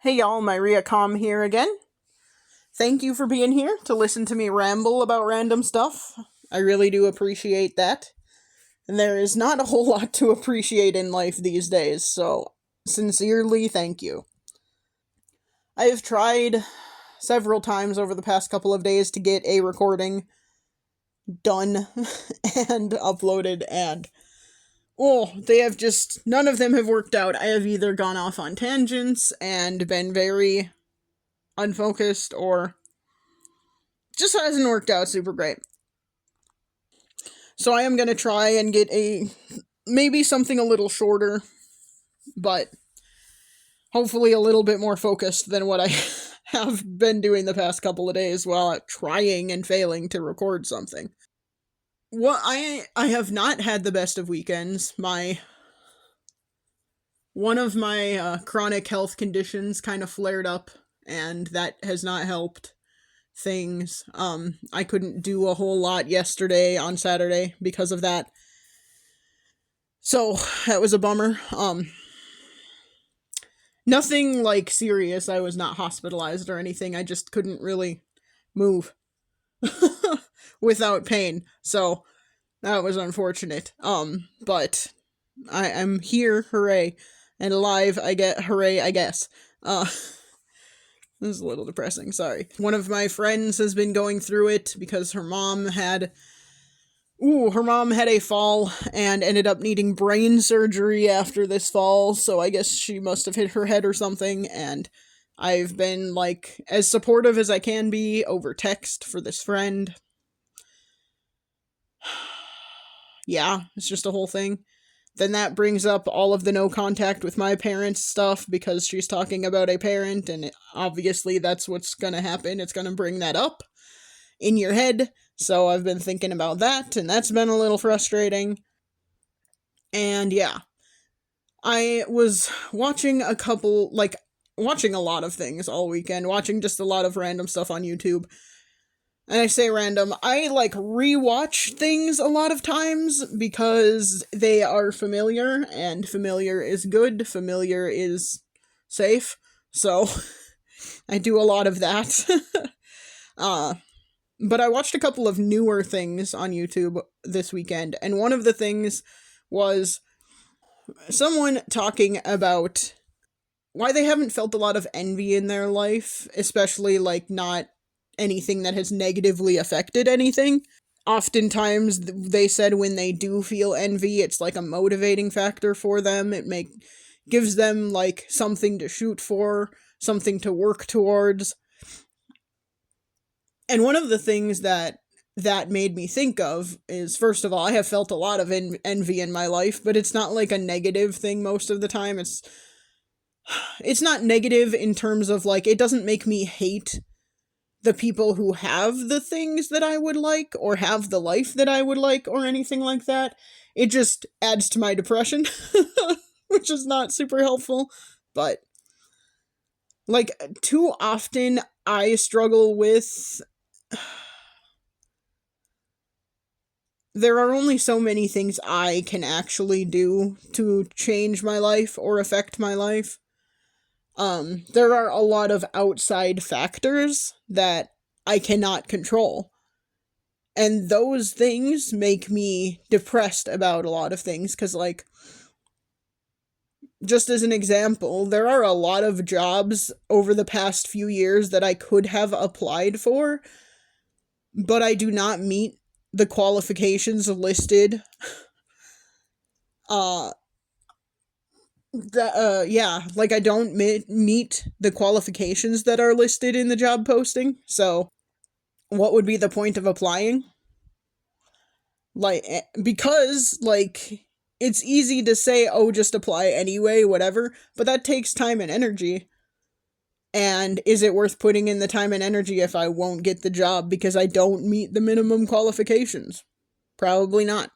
Hey y'all, Myria Com here again. Thank you for being here to listen to me ramble about random stuff. I really do appreciate that. And there is not a whole lot to appreciate in life these days, so sincerely thank you. I have tried several times over the past couple of days to get a recording done and uploaded, and they have just, none of them have worked out. I have either gone off on tangents and been very unfocused, or just hasn't worked out super great. So I am going to try and get maybe something a little shorter, but hopefully a little bit more focused than what I have been doing the past couple of days while trying and failing to record something. Well, I have not had the best of weekends. One of my chronic health conditions kind of flared up, and that has not helped things. I couldn't do a whole lot yesterday on Saturday because of that. So, that was a bummer. Nothing like serious. I was not hospitalized or anything. I just couldn't really move without pain. So, that was unfortunate. But I'm here, hooray, and alive, hooray, I guess. This is a little depressing, sorry. One of my friends has been going through it because her mom had a fall and ended up needing brain surgery after this fall, so I guess she must have hit her head or something, and I've been, as supportive as I can be over text for this friend. Yeah, it's just a whole thing. Then that brings up all of the no contact with my parents stuff because she's talking about a parent, and obviously that's what's gonna happen. It's gonna bring that up in your head. So I've been thinking about that, and that's been a little frustrating. And yeah, I was watching watching a lot of things all weekend, watching just a lot of random stuff on YouTube. And I say random, I rewatch things a lot of times because they are familiar, and familiar is good, familiar is safe, so I do a lot of that. But I watched a couple of newer things on YouTube this weekend, and one of the things was someone talking about why they haven't felt a lot of envy in their life, especially not anything that has negatively affected anything. Oftentimes, they said when they do feel envy, it's a motivating factor for them. It gives them something to shoot for, something to work towards. And one of the things that made me think of is, first of all, I have felt a lot of envy in my life, but it's not a negative thing most of the time. It's not negative in terms of it doesn't make me hate the people who have the things that I would like, or have the life that I would like, or anything like that. It just adds to my depression, which is not super helpful, but too often I struggle with there are only so many things I can actually do to change my life or affect my life. There are a lot of outside factors that I cannot control. And those things make me depressed about a lot of things, because, just as an example, there are a lot of jobs over the past few years that I could have applied for, but I do not meet the qualifications listed. I don't meet the qualifications that are listed in the job posting, so what would be the point of applying? Because, it's easy to say, oh, just apply anyway, whatever, but that takes time and energy. And is it worth putting in the time and energy if I won't get the job because I don't meet the minimum qualifications? Probably not.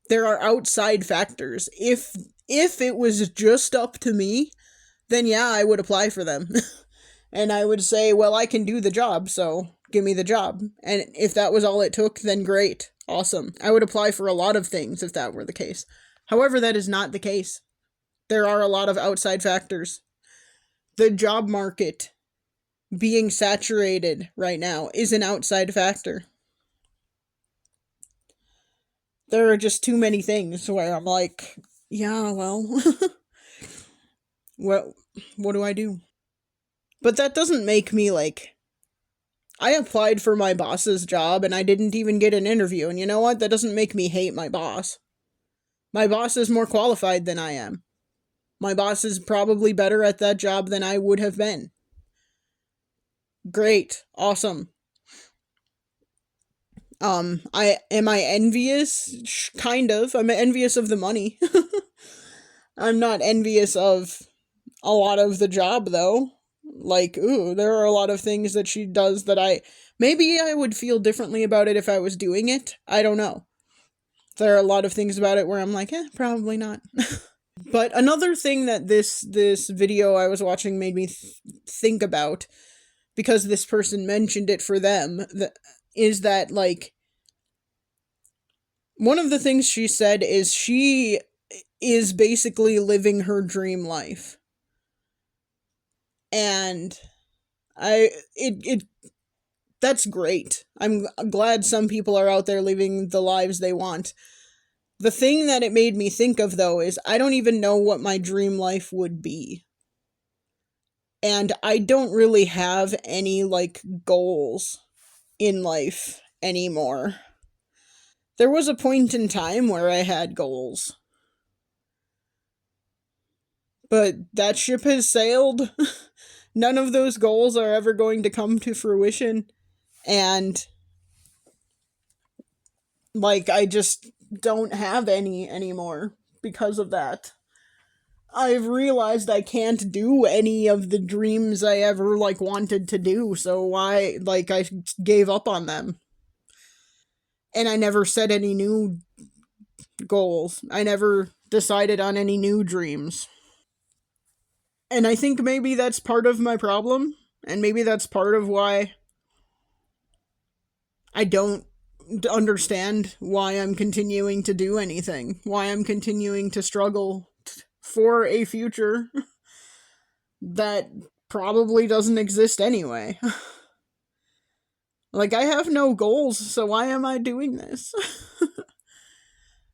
There are outside factors. If it was just up to me, then yeah, I would apply for them. And I would say, well, I can do the job, so give me the job. And if that was all it took, then great. Awesome. I would apply for a lot of things if that were the case. However, that is not the case. There are a lot of outside factors. The job market being saturated right now is an outside factor. There are just too many things where I'm like, yeah, well, what do I do? But that doesn't make me like, I applied for my boss's job and I didn't even get an interview. And you know what? That doesn't make me hate my boss. My boss is more qualified than I am. My boss is probably better at that job than I would have been. Great. Awesome. I envious? Kind of. I'm envious of the money. I'm not envious of a lot of the job though. Like, ooh, there are a lot of things that she does that maybe I would feel differently about it if I was doing it. I don't know. There are a lot of things about it where I'm like, probably not. But another thing that this video I was watching made me think about, because this person mentioned it for them, is that, like, one of the things she said is she is basically living her dream life. And that's great. I'm glad some people are out there living the lives they want. The thing that it made me think of, though, is I don't even know what my dream life would be. And I don't really have any, like, goals in life anymore. There was a point in time where I had goals. But that ship has sailed. None of those goals are ever going to come to fruition. And, like, I just don't have any anymore because of that. I've realized I can't do any of the dreams I ever, like, wanted to do, so I gave up on them. And I never set any new goals. I never decided on any new dreams. And I think maybe that's part of my problem, and maybe that's part of why I don't understand why I'm continuing to do anything, why I'm continuing to struggle for a future that probably doesn't exist anyway. Like, I have no goals, so why am I doing this?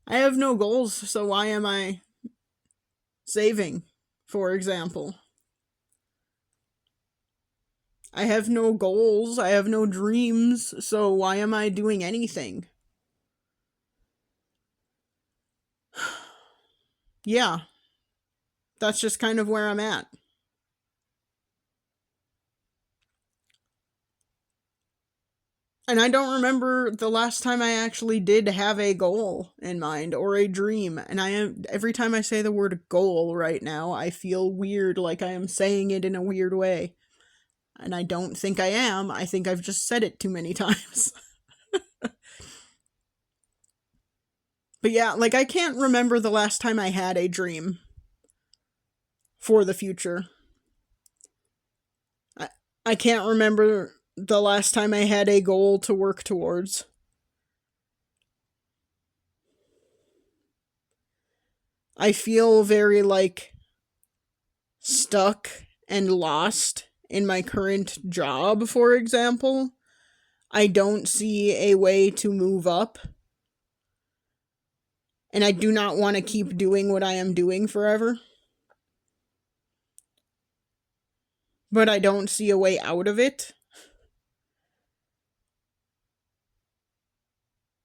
I have no goals, so why am I saving, for example? I have no goals, I have no dreams, so why am I doing anything? Yeah, that's just kind of where I'm at. And I don't remember the last time I actually did have a goal in mind or a dream. And every time I say the word goal right now, I feel weird, like I am saying it in a weird way. And I don't think I am. I think I've just said it too many times. But yeah, like, I can't remember the last time I had a dream for the future. I can't remember the last time I had a goal to work towards. I feel very, like, stuck and lost in my current job, for example. I don't see a way to move up. And I do not want to keep doing what I am doing forever. But I don't see a way out of it.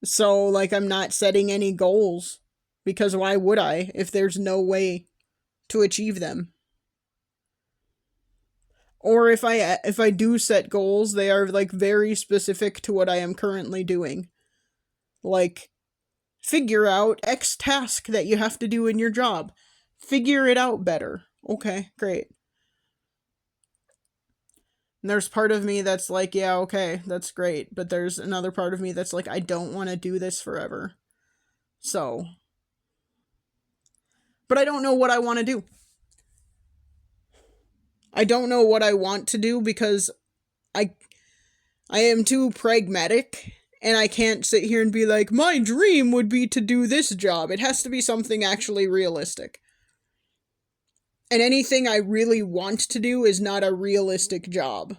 So, like, I'm not setting any goals. Because why would I if there's no way to achieve them? Or if I do set goals, they are, like, very specific to what I am currently doing. Like, figure out X task that you have to do in your job. Figure it out better. Okay, great. And there's part of me that's like, yeah, okay, that's great. But there's another part of me that's like, I don't want to do this forever. So. But I don't know what I want to do. I don't know what I want to do because I am too pragmatic And I can't sit here and be like, my dream would be to do this job. It has to be something actually realistic. And anything I really want to do is not a realistic job,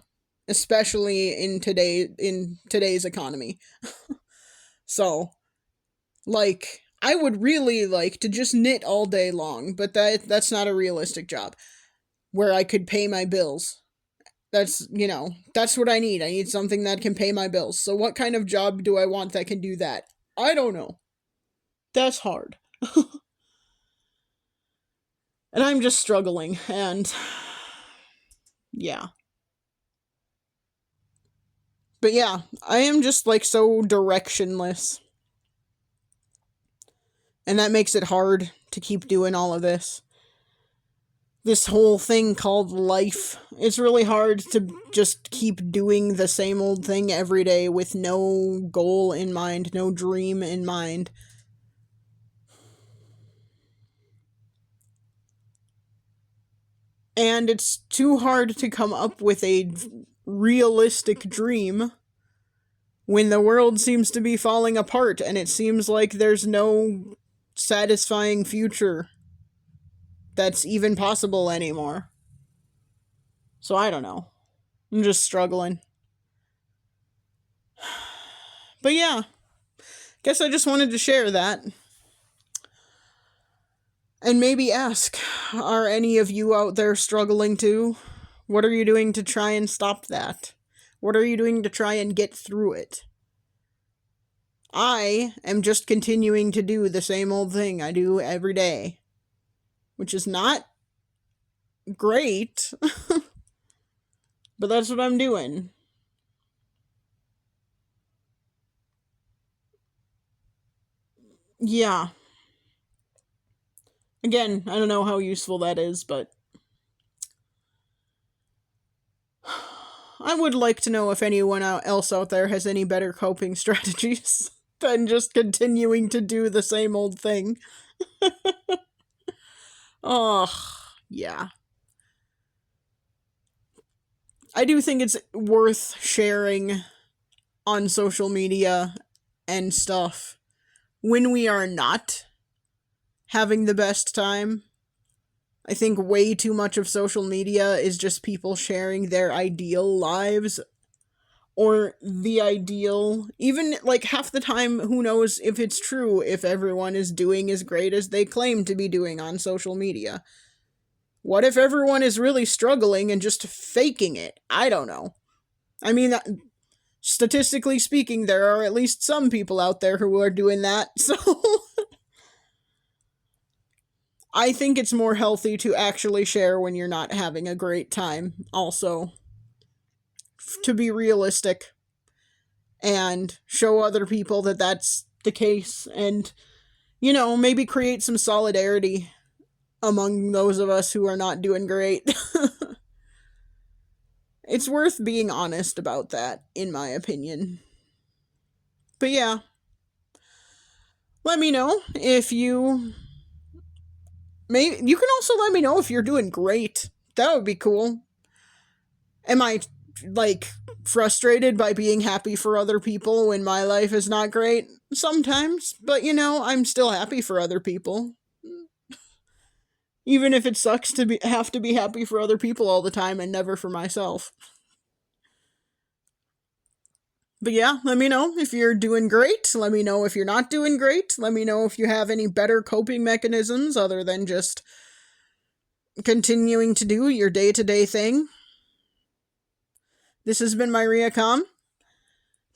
especially in today's economy. So, like, I would really like to just knit all day long, but that's not a realistic job where I could pay my bills. That's what I need. I need something that can pay my bills. So what kind of job do I want that can do that? I don't know. That's hard. And I'm just struggling, and yeah. But yeah, I am just like so directionless. And that makes it hard to keep doing all of this. This whole thing called life. It's really hard to just keep doing the same old thing every day with no goal in mind, no dream in mind. And it's too hard to come up with a realistic dream when the world seems to be falling apart and it seems like there's no satisfying future that's even possible anymore. So I don't know. I'm just struggling. But yeah, guess I just wanted to share that. And maybe ask, are any of you out there struggling too? What are you doing to try and stop that? What are you doing to try and get through it? I am just continuing to do the same old thing I do every day, which is not great, but that's what I'm doing. Yeah. Again, I don't know how useful that is, but I would like to know if anyone else out there has any better coping strategies than just continuing to do the same old thing. Oh, yeah. I do think it's worth sharing on social media and stuff when we are not having the best time. I think way too much of social media is just people sharing their ideal lives or the ideal. Even like half the time, who knows if it's true if everyone is doing as great as they claim to be doing on social media. What if everyone is really struggling and just faking it? I don't know. I mean, statistically speaking, there are at least some people out there who are doing that, so I think it's more healthy to actually share when you're not having a great time, also. To be realistic and show other people that that's the case, and, maybe create some solidarity among those of us who are not doing great. It's worth being honest about that, in my opinion. But yeah, let me know if you you can also let me know if you're doing great. That would be cool. Am I like frustrated by being happy for other people when my life is not great? Sometimes, but I'm still happy for other people. Even if it sucks to have to be happy for other people all the time and never for myself. But yeah, let me know if you're doing great. Let me know if you're not doing great. Let me know if you have any better coping mechanisms other than just continuing to do your day-to-day thing. This has been my Riacom,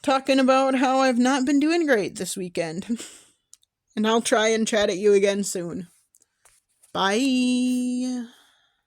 talking about how I've not been doing great this weekend. And I'll try and chat at you again soon. Bye.